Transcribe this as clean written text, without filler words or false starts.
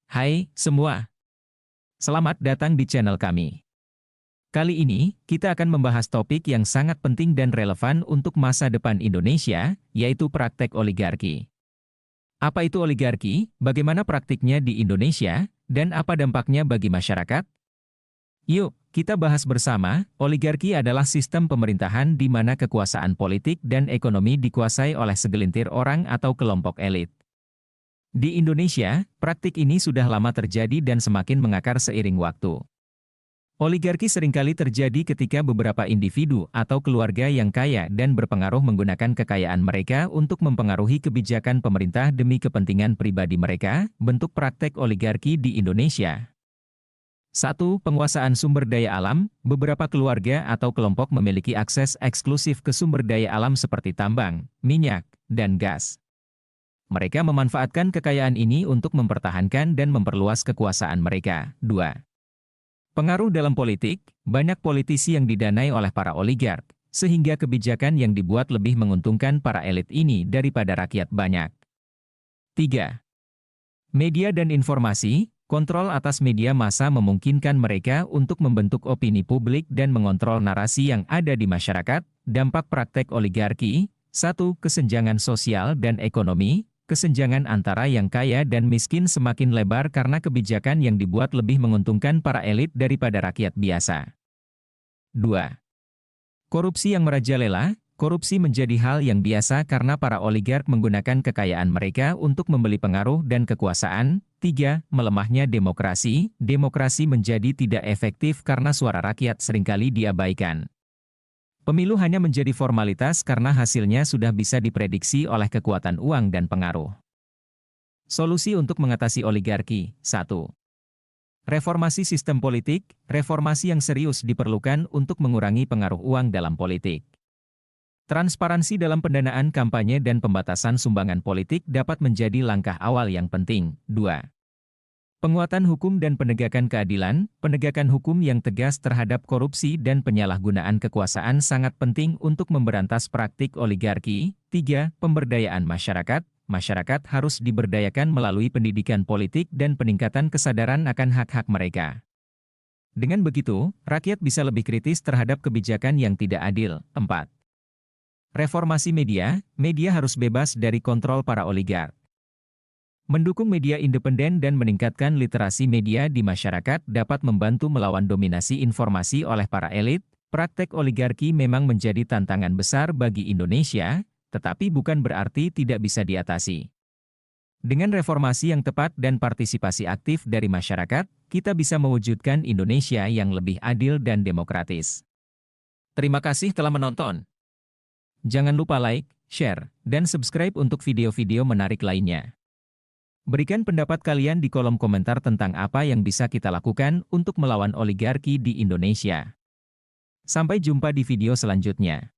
Hai semua, selamat datang di channel kami. Kali ini, kita akan membahas topik yang sangat penting dan relevan untuk masa depan Indonesia, yaitu praktek oligarki. Apa itu oligarki, bagaimana praktiknya di Indonesia, dan apa dampaknya bagi masyarakat? Yuk, kita bahas bersama. Oligarki adalah sistem pemerintahan di mana kekuasaan politik dan ekonomi dikuasai oleh segelintir orang atau kelompok elit. Di Indonesia, praktik ini sudah lama terjadi dan semakin mengakar seiring waktu. Oligarki seringkali terjadi ketika beberapa individu atau keluarga yang kaya dan berpengaruh menggunakan kekayaan mereka untuk mempengaruhi kebijakan pemerintah demi kepentingan pribadi mereka. Bentuk praktek oligarki di Indonesia. 1. Penguasaan sumber daya alam. Beberapa keluarga atau kelompok memiliki akses eksklusif ke sumber daya alam seperti tambang, minyak, dan gas. Mereka memanfaatkan kekayaan ini untuk mempertahankan dan memperluas kekuasaan mereka. 2. Pengaruh dalam politik. Banyak politisi yang didanai oleh para oligark, sehingga kebijakan yang dibuat lebih menguntungkan para elit ini daripada rakyat banyak. 3. Media dan informasi. Kontrol atas media massa memungkinkan mereka untuk membentuk opini publik dan mengontrol narasi yang ada di masyarakat. Dampak praktek oligarki. 1. Kesenjangan sosial dan ekonomi. Kesenjangan antara yang kaya dan miskin semakin lebar karena kebijakan yang dibuat lebih menguntungkan para elit daripada rakyat biasa. 2. Korupsi yang merajalela. Korupsi menjadi hal yang biasa karena para oligark menggunakan kekayaan mereka untuk membeli pengaruh dan kekuasaan. 3. Melemahnya demokrasi. Demokrasi menjadi tidak efektif karena suara rakyat seringkali diabaikan. Pemilu hanya menjadi formalitas karena hasilnya sudah bisa diprediksi oleh kekuatan uang dan pengaruh. Solusi untuk mengatasi oligarki. 1. Reformasi sistem politik. Reformasi yang serius diperlukan untuk mengurangi pengaruh uang dalam politik. Transparansi dalam pendanaan kampanye dan pembatasan sumbangan politik dapat menjadi langkah awal yang penting. 2. Penguatan hukum dan penegakan keadilan. Penegakan hukum yang tegas terhadap korupsi dan penyalahgunaan kekuasaan sangat penting untuk memberantas praktik oligarki. 3. Pemberdayaan masyarakat. Masyarakat harus diberdayakan melalui pendidikan politik dan peningkatan kesadaran akan hak-hak mereka. Dengan begitu, rakyat bisa lebih kritis terhadap kebijakan yang tidak adil. 4. Reformasi media. Media harus bebas dari kontrol para oligark. Mendukung media independen dan meningkatkan literasi media di masyarakat dapat membantu melawan dominasi informasi oleh para elit. Praktek oligarki memang menjadi tantangan besar bagi Indonesia, tetapi bukan berarti tidak bisa diatasi. Dengan reformasi yang tepat dan partisipasi aktif dari masyarakat, kita bisa mewujudkan Indonesia yang lebih adil dan demokratis. Terima kasih telah menonton. Jangan lupa like, share, dan subscribe untuk video-video menarik lainnya. Berikan pendapat kalian di kolom komentar tentang apa yang bisa kita lakukan untuk melawan oligarki di Indonesia. Sampai jumpa di video selanjutnya.